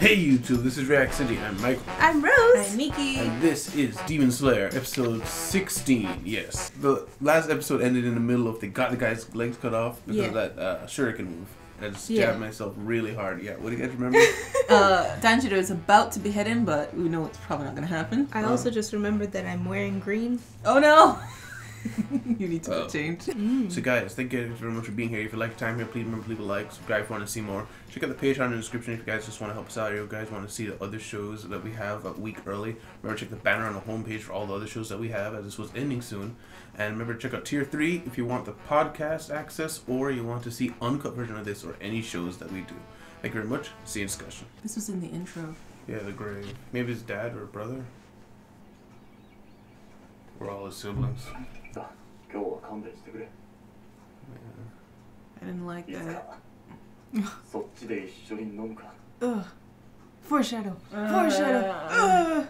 Hey YouTube, this is React City. I'm Michael. I'm Rose. I'm Miki. And this is Demon Slayer, episode 16. Yes. The last episode ended in the middle of they got the guy's legs cut off because of that shuriken move. I just jabbed myself really hard. Yeah, what do you guys remember? Danjiro is about to behead him, but we know it's probably not going to happen. I also just remembered that I'm wearing green. Oh no! You need to change. So guys, thank you very much for being here. If you like your time here, please remember to leave a like, subscribe if you want to see more. Check out the Patreon in the description if you guys just want to help us out. If you guys want to see the other shows that we have a week early. Remember, check the banner on the homepage for all the other shows that we have, as this was ending soon. And remember, check out Tier 3 if you want the podcast access or you want to see uncut version of this or any shows that we do. Thank you very much. See you in discussion. This was in the intro. Yeah, the grave. Maybe his dad or brother. We're all his siblings. I didn't like that. Ugh. Foreshadow. Foreshadow.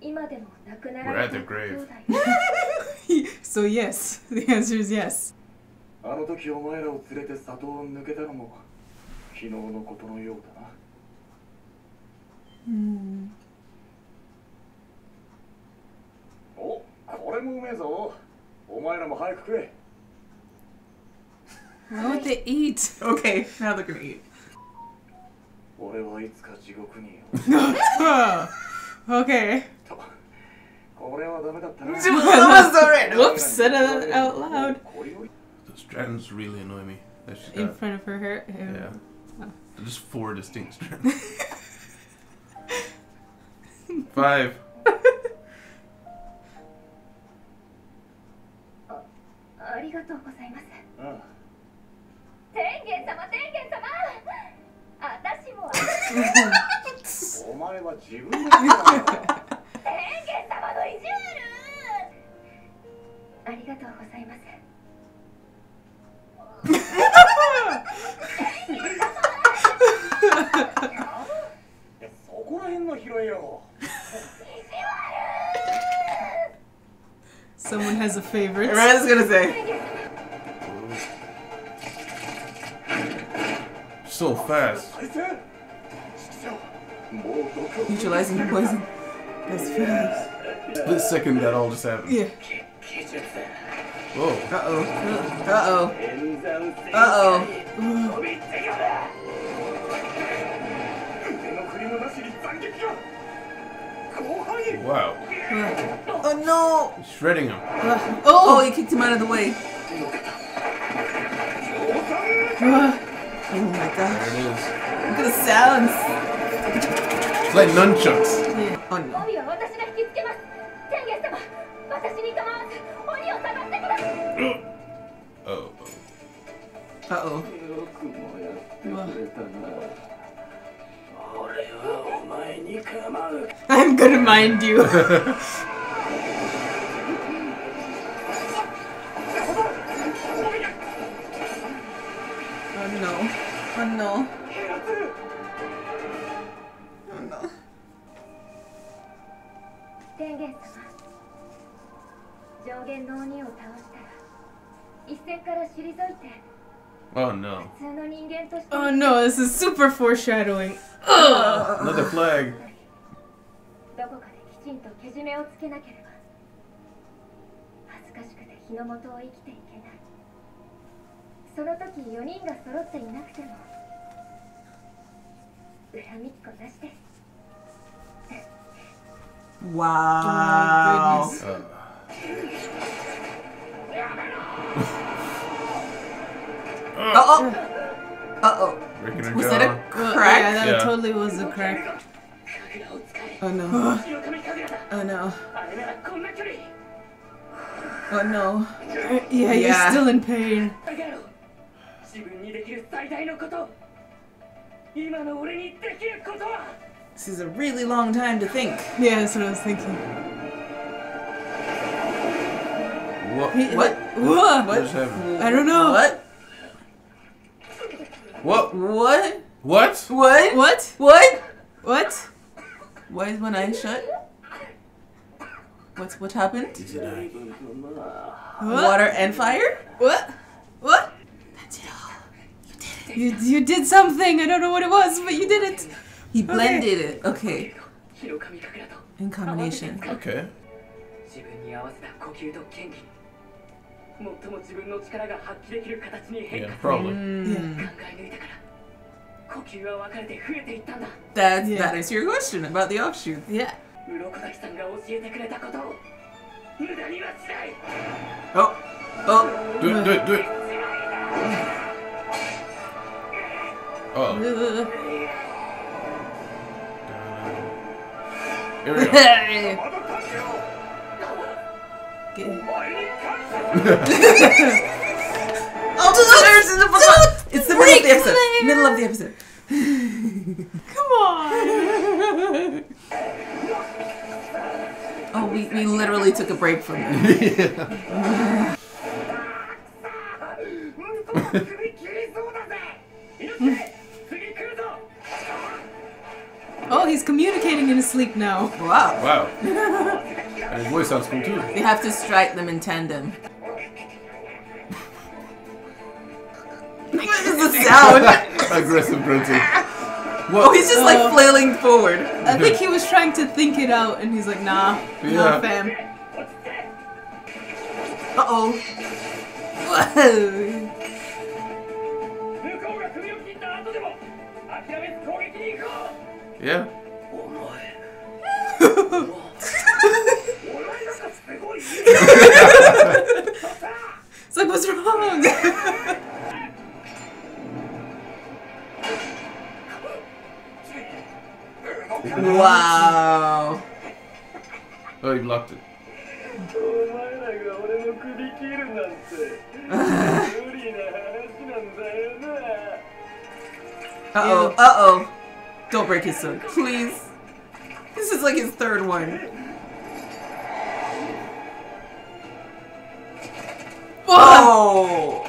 We're at their grave. So yes, the answer is yes. Why would they eat? Okay, now they're gonna eat. Okay. Whoops, said it out loud. The strands really annoy me. That she's In got, front of her hair? yeah. Oh. Just 4 distinct strands. 5. Someone has a favorite. I was gonna say. So fast. Neutralizing the poison. That's fast. Split second that all just happened. Yeah. Whoa. Uh-oh. Uh-oh. Uh-oh. Wow. Oh no! Shredding him. Oh, he kicked him out of the way. Oh my gosh. There it is. Look at the sounds. It's like nunchucks. Yeah. Oh no. Oh. Uh-oh. I'm gonna mind you. Oh no. Oh no. Oh no. Oh no. Oh no, this is super foreshadowing. Another flag. Wow. Uh-oh. Uh-oh. Breaking her Was jaw. that a crack? Yeah, that Yeah. totally was a crack. Oh no. Oh no. Oh no. Yeah, you're still in pain. This is a really long time to think. Yeah, that's what I was thinking. What? What? What just happened? I don't know. What? What? What? What? What? What? What? What? Why is one eye shut? What happened? Is it I? What? Water and fire? What? What? That's it all. You did it. You did something. I don't know what it was, but you did it. He blended it. Okay. In combination. Okay. 自分に合わせた呼吸と剣技最も自分の力が発揮できる形に変 Yeah, 化 probably. 考え抜いたから呼吸は分かれて増えていったんだ That Yeah. answers your question about the offshoot. Yeah. 鱗滝さんが教えてくれたことを無駄にはしない Oh. Oh. Do it, do it, do it. Oh. Here we go. Oh, there's in the book. It's the middle of the episode. Middle of the episode. Come on. Oh, we literally took a break from it. 首切りそうだぜいるぜ次来るぞ Oh, he's communicating in his sleep now. Wow. Wow. And his voice sounds cool too. We have to strike them in tandem. What is the sound? Aggressive grunting. Oh, he's just like flailing forward. I think he was trying to think it out, and he's like, nah, Yeah. nah, fam. Uh-oh. Whoa. 向こうが首を切った後でも諦めず攻撃に行こ Yeah. うお前なんかすごい It's like, what's wrong? Wow. Oh, he blocked it. お前らが俺の首切るなんて無理な話なんだよな Uh-oh. Uh-oh. Don't break his sword, please. This is like his third one. Oh!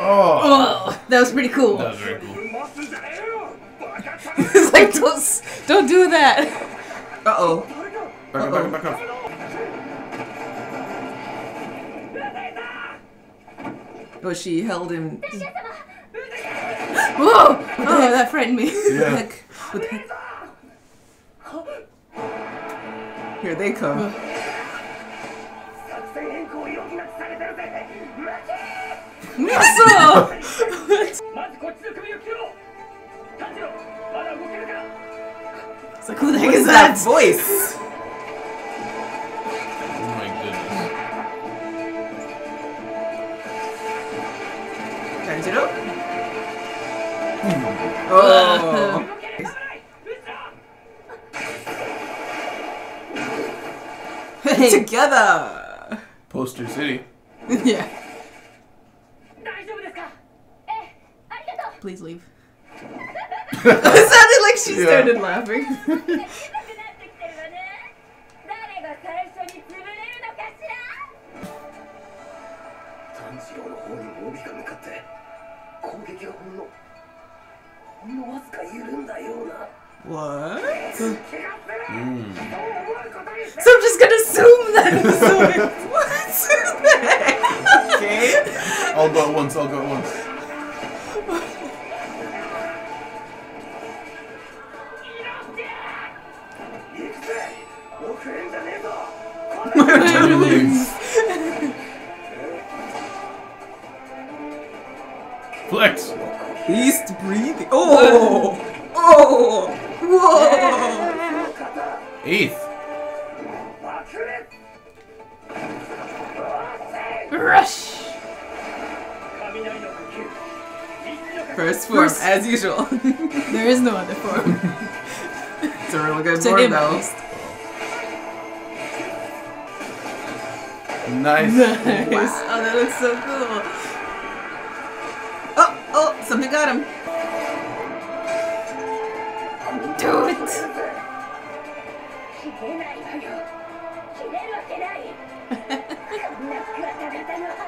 Oh. Oh, that was pretty cool. That was very cool. 待つんじゃねえよバカ It's like, don't do that. Uh-oh. Back up, back up, back up. Oh, she held him. Whoa! Oh, that frightened me. What the Yeah. heck? What the heck? Here they come. 作戦変更を余儀なくされてるぜ Miso! まずこっちの首を切ろう炭治郎まだ動けるか It's like, who the heck What is is that that? voice? Oh my goodness. Tanjiro? Oh. 動けるかない後ろ Together. Poster City. Yeah. 大丈夫ですか Please leave. It sounded like she Yeah. started laughing. なってきてるわね誰が最初に潰れるのかしら炭治郎の方にも帯が向かって攻撃がほんのわずか緩んだような What? 気がする Mm. そう思うことにして So I'm just gonna assume that it was Zoe. Okay. I'll go at once, I'll go at once. 行くぜ遅れんじゃねえぞ Flex! Beast breathing. Oh! Oh! Whoa! Eighth! 爆裂 Rush! 雷の呼吸一力 First form, as usual. There is no other form. It's a really good To form, him, at though. least. Nice. Nice. Oh, that looks so cool. Oh, oh, something got him. Do it! 切れないわよ切れるわけないこんなガタガタの肌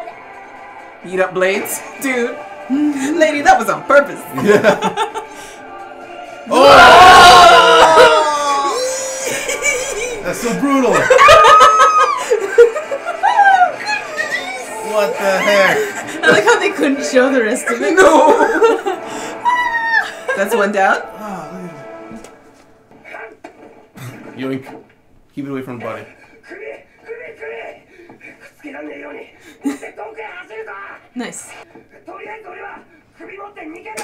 Beat up blades. Dude. Lady, that was on purpose. That's so brutal! What the heck? I like how they couldn't show the rest of it. No. That's one down. Ah, look at it. Yoink. Keep it away from the body. 首くっつけらんねえように持って遠くへ走るぞ Nice. とりあえず俺は首持って逃げる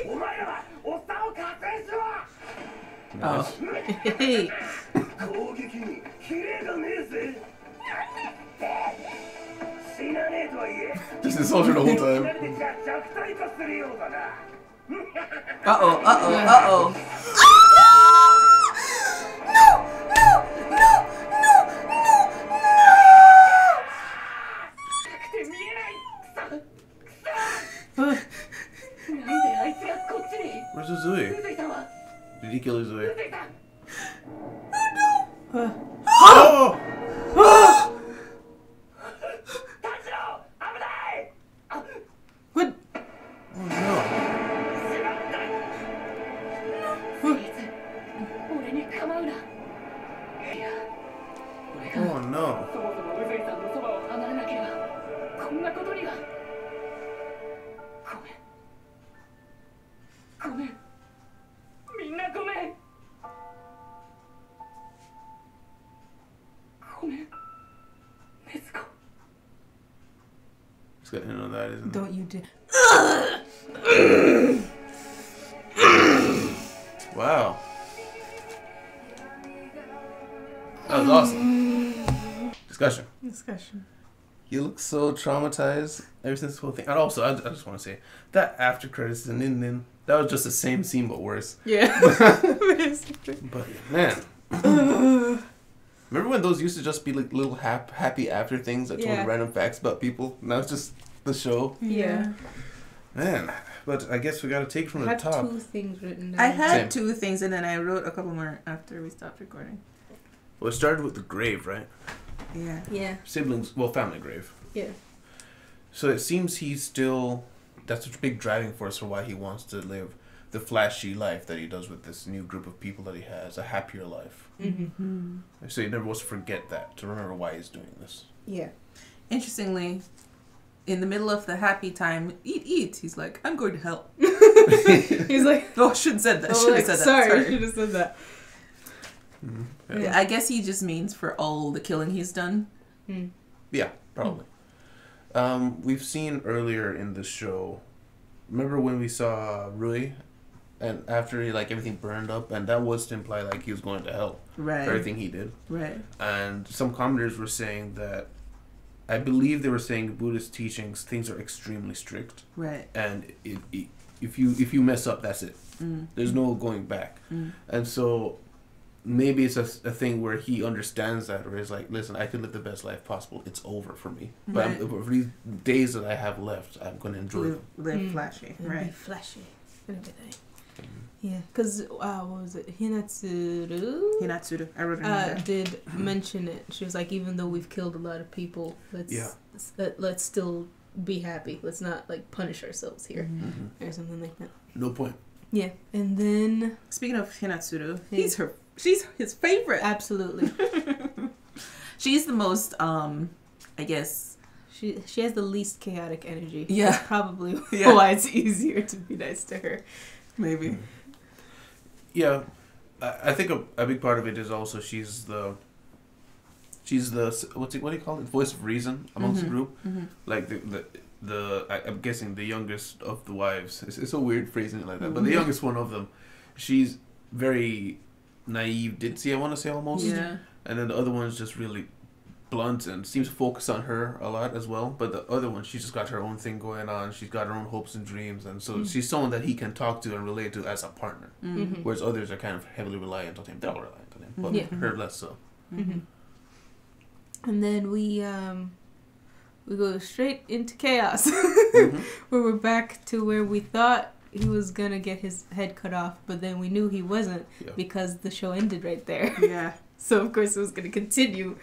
Okay. お前らはおっさんを確認しろ Oh. Hey. 攻撃にキレがねえぜ死なねえとはいえ Just a soldier the whole 慣 time. れて弱体化するようだな Uh-oh, uh-oh, uh-oh. Where's Uzui? Did he kill Uzui? Oh! What? Oh no. Oh no. そもそも宇髄さんのそばを離れなければこんなことにはごめんみんなごめんごめん禰豆子 Just gotta know that, isn't it? Don't you dare. Wow. That was awesome. Discussion. Discussion. He looks so traumatized ever since this whole thing. And also, I just want to say, that after credits and then that was just the same scene but worse. Yeah. But man, remember when those used to just be like little happy after things that told Yeah. random facts about people? Now it's just the show. Yeah. Man, but I guess we gotta take it from I the have top. 2 things written down. I had Same. 2 things and then I wrote a couple more after we stopped recording. Well, it started with the grave, right? Yeah. Yeah. Siblings, well, family grave. Yeah. So it seems he's still, that's a big driving force for why he wants to live the flashy life that he does with this new group of people that he has, a happier life. Mm-hmm. So he never wants to forget that, to remember why he's doing this. Yeah. Interestingly, in the middle of the happy time, eat, he's like, I'm going to hell. He's like, Oh, I shouldn't have said that. oh, Should like, have said that. sorry, should have said that. Mm-hmm. Yeah, I guess he just means for all the killing he's done. Yeah, probably. We've seen earlier in the show, remember when we saw Rui, and after he, like, everything burned up, and that was to imply like he was going to hell Right. for everything he did. Right. And some commenters were saying that, I believe they were saying Buddhist teachings, things are extremely strict, Right. and if you mess up, that's it. Mm. There's no going back. Mm. And so maybe it's a thing where he understands that, or is like, listen, I can live the best life possible. It's over for me. But Right. for these days that I have left, I'm going to enjoy them. Live flashy. It'll be Right. flashy and everything. Yeah, because, what was it? Hinatsuru? Hinatsuru. I wrote it down. Did mention it. She was like, even though we've killed a lot of people, let's still be happy. Let's not, like, punish ourselves here. Mm-hmm. Or something like that. No point. Yeah, and then... Speaking of Hinatsuru, Yeah. she's his favorite. Absolutely. She's the most, I guess... She has the least chaotic energy. Yeah. That's probably Yeah. why it's easier to be nice to her. Maybe. Yeah, I think a big part of it is also she's the what do you call it, voice of reason amongst the group. Mm-hmm. Like I'm guessing the youngest of the wives. It's so weird phrasing it like that, but the youngest one of them, she's very naive, ditzy, I want to say almost. Yeah. And then the other one's just really blunt and seems to focus on her a lot as well. But the other one, she's just got her own thing going on. She's got her own hopes and dreams, and so she's someone that he can talk to and relate to as a partner. Mm-hmm. Whereas others are kind of heavily reliant on him. They're all reliant on him, but Yeah. her less so. Mm-hmm. And then we go straight into chaos, where we're back to where we thought he was gonna get his head cut off, but then we knew he wasn't because the show ended right there. Yeah. So of course it was gonna continue.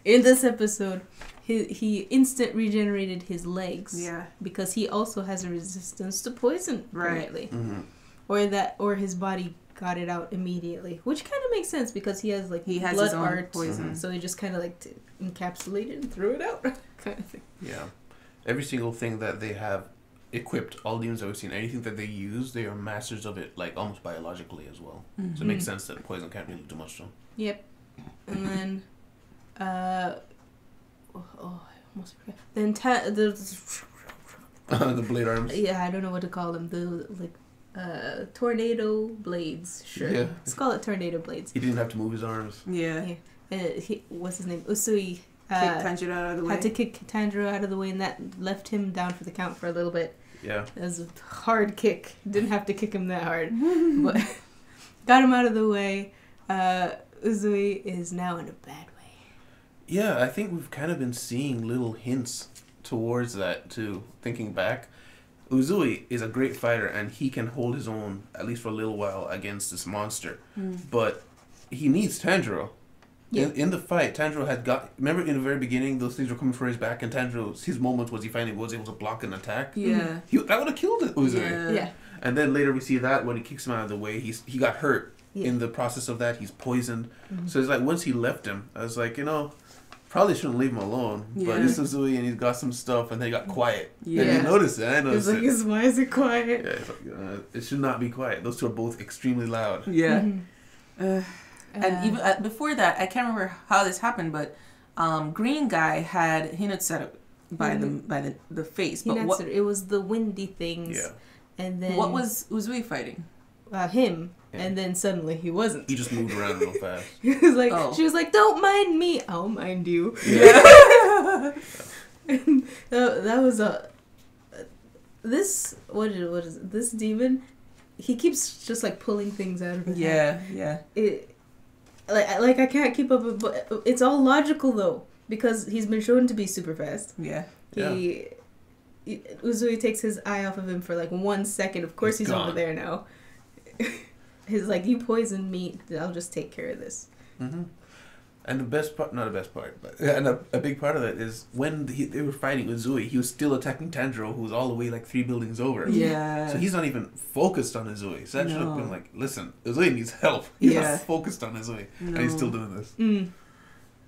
In this episode, he instant regenerated his legs. Yeah. Because he also has a resistance to poison, Right. apparently. Mm-hmm. Or his body got it out immediately, which kind of makes sense because he has like He has blood his own art, poison. so he just kind of like encapsulated it and threw it out, kind of thing. Yeah. Every single thing that they have equipped, all demons that we've seen, anything that they use, they are masters of it, like almost biologically as well. So it makes sense that poison can't really do much to them. Yep. And then, I almost forgot. Then The blade arms. yeah, I don't know what to call them. The tornado blades. Sure. Yeah. Let's call it tornado blades. He didn't have to move his arms. Yeah. What's his name? Usui. Kick Tanjiro out of the way. Had to kick Tanjiro out of the way, and that left him down for the count for a little bit. Yeah. It was a hard kick. Didn't have to kick him that hard, but got him out of the way. Uzui is now in a bad way. Yeah, I think we've kind of been seeing little hints towards that too. Thinking back, Uzui is a great fighter and he can hold his own, at least for a little while, against this monster. But he needs Tanjiro. Yeah. In the fight, Tanjiro had got... Remember in the very beginning, those things were coming for his back, and Tanjiro's... His moment was he finally was able to block an attack. Yeah. That would have killed it, Uzui. Yeah. And then later we see that when he kicks him out of the way, he got hurt. Yeah. In the process of that, he's poisoned. So it's like, once he left him, I was like, probably shouldn't leave him alone. Yeah. But it's Uzui, and he's got some stuff, and then he got quiet. Yeah. And you noticed it. I It's noticed like, it. why is it quiet? Yeah, it's like, it should not be quiet. Those two are both extremely loud. Yeah. Mm-hmm. And even before that, I can't remember how this happened, but Green Guy had Hinatsu by the face. But it was the windy things. Yeah. And then what was Uzui fighting? him? Yeah. And then suddenly he wasn't. He just moved around real fast. He was like, Oh. she was like, "Don't mind me, I'll mind you." Yeah. And that was this. What is it? This demon? He keeps just like pulling things out of his head. Yeah. It like I can't keep up with, but it's all logical though because he's been shown to be super fast. Yeah. Uzui takes his eye off of him for like 1 second. Of course, he's over gone. there now. He's like, "You poisoned me. I'll just take care of this." Mm-hmm. And the best part, not the best part, but and a big part of it is when they were fighting Uzui, he was still attacking Tanjiro, who was all the way like 3 buildings over. Yeah. So he's not even focused on Uzui. So that should have No. been like, listen, Uzui needs help. He's Yeah. not focused on Uzui. And he's still doing this. Mm.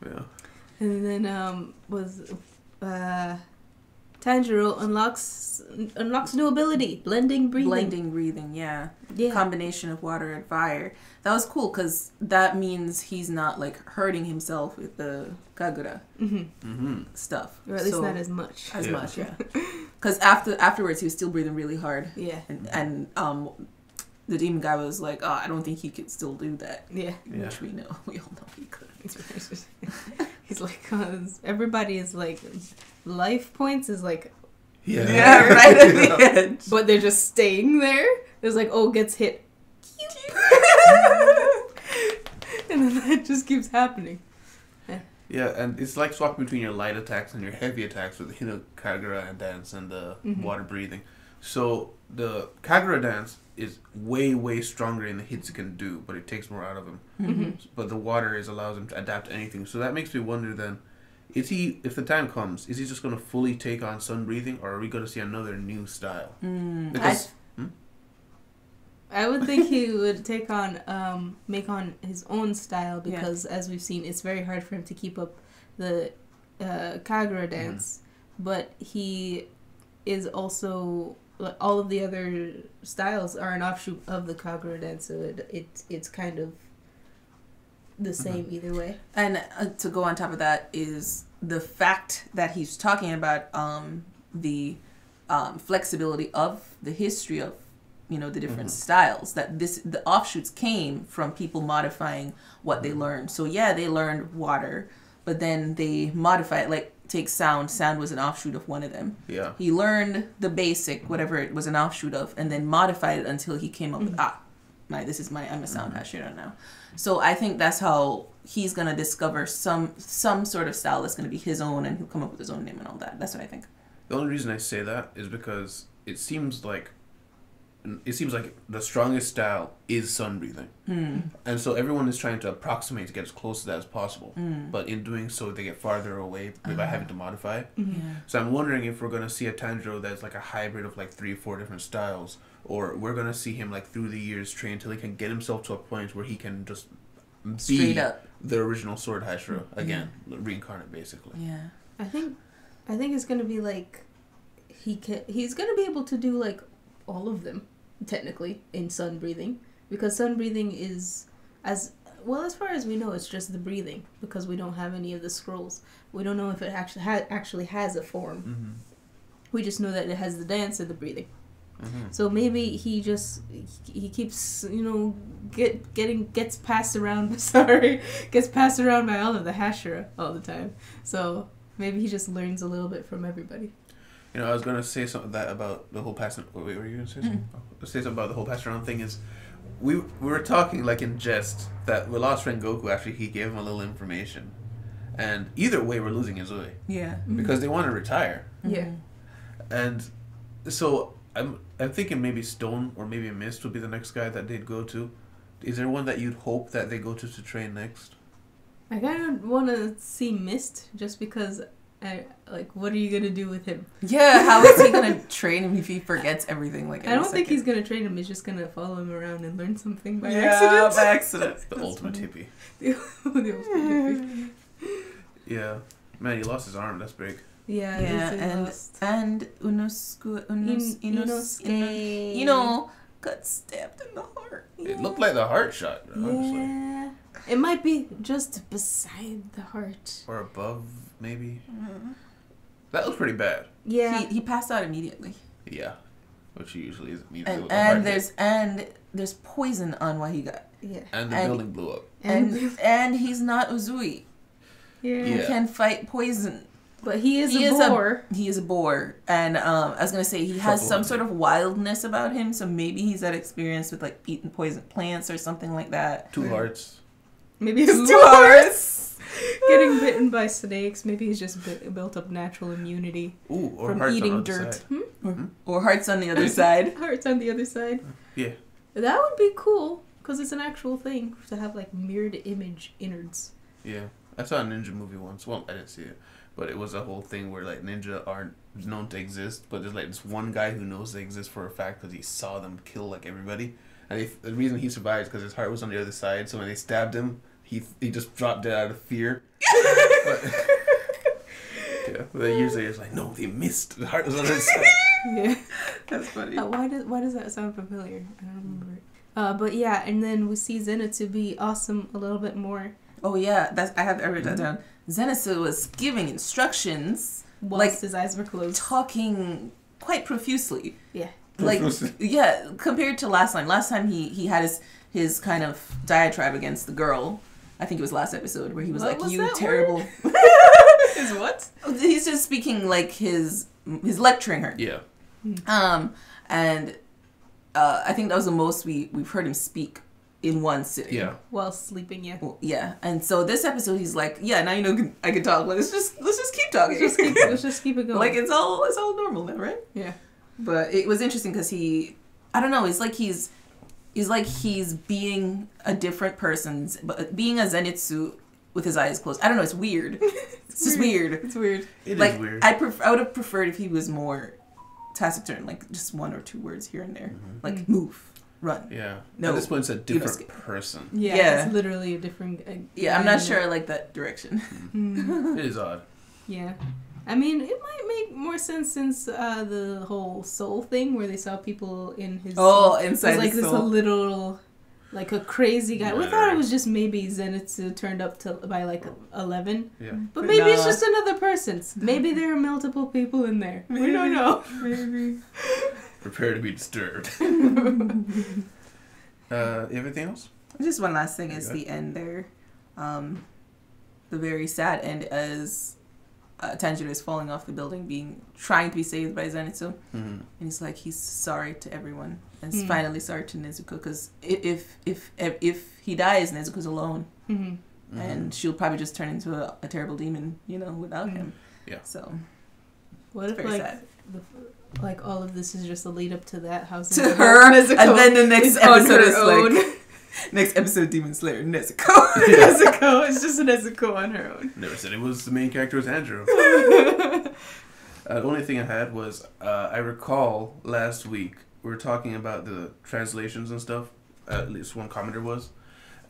Yeah. And then Tanjiro unlocks new ability, blending breathing. Blending breathing, yeah. Yeah. Combination of water and fire. That was cool because that means he's not like hurting himself with the Kagura stuff. Or at least So- not as much. As Yeah. much, yeah. Because afterwards he was still breathing really hard. Yeah. And the demon guy was like, "Oh, I don't think he could still do that." Yeah. Yeah. Which we know, we all know he could. He's like, everybody is like, life points is like, Yeah. Yeah, right at the end. but they're just staying there. It's like, gets hit. And then that just keeps happening. Yeah, and it's like swapping between your light attacks and your heavy attacks with the Kagura and dance and the water breathing. So the Kagura dance is way, way stronger in the hits it can do, but it takes more out of him. But the water allows him to adapt to anything. So that makes me wonder then, if the time comes, is he just going to fully take on sun breathing, or are we going to see another new style? Because I would think he would make on his own style because, as we've seen, it's very hard for him to keep up the Kagura dance. But he is also, all of the other styles are an offshoot of the Kagura dance, so it's kind of the same either way. And to go on top of that is the fact that he's talking about the flexibility of the history of the different styles, that the offshoots came from people modifying what they learned. So yeah, they learned water, but then they modify it. Like take sound. Sound was an offshoot of one of them. Yeah. He learned the basic, whatever it was an offshoot of, and then modified it until he came up with I'm a sound hashira now. So I think that's how he's gonna discover some sort of style that's gonna be his own, and he'll come up with his own name and all that. That's what I think. The only reason I say that is because it seems like the strongest style is sun breathing. And so everyone is trying to approximate to get as close to that as possible. But in doing so, they get farther away by having to modify it. Yeah. So I'm wondering if we're going to see a Tanjiro that's like a hybrid of like 3 or 4 different styles, or we're gonna see him like through the years train until he can get himself to a point where he can just Straight be up. the original Sword Hashira again, reincarnate basically. Yeah. I think it's gonna be like he's gonna be able to do like all of them technically in sun breathing, because sun breathing is as far as we know, it's just the breathing, because we don't have any of the scrolls. We don't know if it actually has a form. Mm-hmm. We just know that it has the dance and the breathing. Mm-hmm. So maybe he keeps gets passed around. Sorry, gets passed around by all of the Hashira all the time. So maybe he just learns a little bit from everybody. You know, I was gonna say something about the whole passing. Wait, were you gonna say something? Say something about the whole passing around thing. Is we were talking like in jest that we lost friend Goku. Actually, he gave him a little information, and either way, we're losing Izui Yeah. because they want to retire. Yeah. And so I'm thinking maybe Stone or maybe Mist would be the next guy that they'd go to. Is there one that you'd hope that they go to train next? I kind of want to see Mist just because. What are you gonna do with him? Yeah, how is he gonna train him if he forgets everything? Like, I don't think he's gonna train him. He's just gonna follow him around and learn something by accident. By accident. The ultimate hippie. The ultimate hippie. Yeah, man, he lost his arm. That's big. Yeah, and Inosuke got stabbed in the heart. It looked like the heart shot, honestly. Yeah, it might be just beside the heart Or above, maybe. That was pretty bad. Yeah, He passed out immediately. Yeah, which he usually is. And there's poison on what he got. yeah, And the building blew up. And he's not Uzui. yeah. He can fight poison. But he is a boar. He is a boar, and I was gonna say he has some sort of wildness about him. So maybe he's had experience with like eating poison plants or something like that. 2 hearts. Maybe it's 2 hearts. Getting bitten by snakes. Maybe he's just built up natural immunity Ooh, or from hearts eating on the other dirt. side. Or hearts on the other side. Hearts on the other side. Yeah. That would be cool, because it's an actual thing to have like mirrored image innards. Yeah. I saw a ninja movie once. Well, I didn't see it. But it was a whole thing where like ninja aren't known to exist, but there's like this one guy who knows they exist for a fact because he saw them kill like everybody. And the reason he survived is because his heart was on the other side, so when they stabbed him, he just dropped dead out of fear. But then years later, it's like, no, they missed. The heart was on the other side. Yeah. That's funny. Why does that sound familiar? I don't remember it. But yeah, and then we see Zenitsu be awesome a little bit more. Oh yeah, I have written that down. Zenitsu was giving instructions, Whilst his eyes were closed. talking quite profusely. Yeah. Like, yeah, compared to last time. Last time he had his kind of diatribe against the girl. I think it was last episode where he was What like, was "You that terrible." Is what? He's just speaking like his lecturing her. Yeah. And I think that was the most we've heard him speak in one sitting. Yeah. While sleeping, yeah. Well, yeah. And so this episode, he's like, "Yeah, now you know I can talk. Let's just keep talking. Let's just keep it going. Like it's all normal now, right?" Yeah. But it was interesting because I don't know. It's like he's being a different person's, but being a Zenitsu with his eyes closed. I don't know. It's weird. It's just weird. It's weird. It like, is weird. I would have preferred if he was more taciturn, like just 1 or 2 words here and there, like move, run. Yeah. No, At this point, it's a give us- different person. Yeah, it's literally a different... Yeah, I'm not sure I like that direction. It is odd. Yeah. I mean, it might make more sense since the whole soul thing where they saw people in his soul. Inside It was like his this soul. a little... Like a crazy guy. We Murderer. thought it was just maybe Zenitsu turned up by like 11. Yeah. But maybe it's Nah. just another person. Maybe there are multiple people in there. We don't know. Maybe. Prepare to be disturbed. Everything else? Just one last thing is Okay. the end there. The very sad end as Tanjiro is falling off the building, trying to be saved by Zenitsu. Mm-hmm. And he's like, he's sorry to everyone. And he's finally sorry to Nezuko because if he dies, Nezuko's alone. Mm-hmm. And she'll probably just turn into a terrible demon, without him. Yeah. So, What if very like sad. like all of this is just a lead up to that house To her, and then the next is on episode her is own. like, next episode, Demon Slayer, Nezuko. Nezuko. It's just Nezuko on her own. Never said it was the main character was Andrew. The only thing I had was I recall last week we were talking about the translations and stuff. At least one commenter was.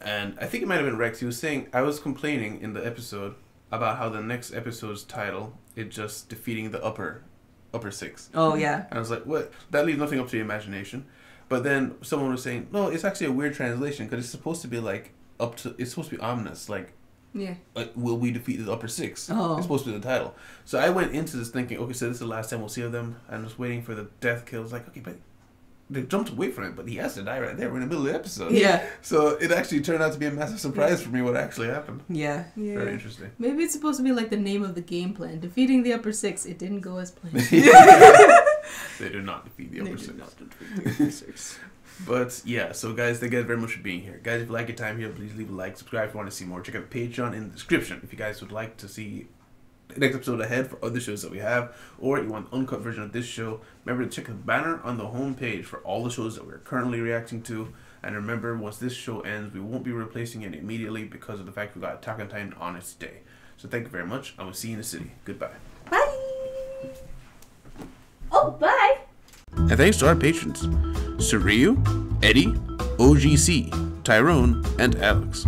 And I think it might have been Rex. He was saying, I was complaining in the episode about how the next episode's title is just defeating the upper six. Oh, yeah. And I was like, what? That leaves nothing up to the imagination. But then someone was saying, no, it's actually a weird translation because it's supposed to be like it's supposed to be ominous. Like, will we defeat the upper six? Oh. It's supposed to be the title. So I went into this thinking, okay, so this is the last time we'll see of them. And just waiting for the death kills. Like, okay, but they jumped away from it, but he has to die right there. We're in the middle of the episode. Yeah. So it actually turned out to be a massive surprise for me what actually happened. Yeah. Very interesting. Maybe it's supposed to be like the name of the game plan. Defeating the upper six. It didn't go as planned. They did not defeat the They upper did six. not defeat the upper six. But yeah, so guys, thank you guys very much for being here. Guys, if you like your time here, please leave a like, subscribe if you want to see more. Check out the Patreon in the description if you guys would like to see the next episode ahead for other shows that we have, or you want the uncut version of this show. Remember to check the banner on the home page for all the shows that we're currently reacting to. And remember, once this show ends, we won't be replacing it immediately because of the fact we got Attack on Titan on its day. So thank you very much. I will see you in the city. Goodbye. Bye. Oh, bye. And thanks to our patrons, Suryu, Eddie, OGC, Tyrone, and Alex.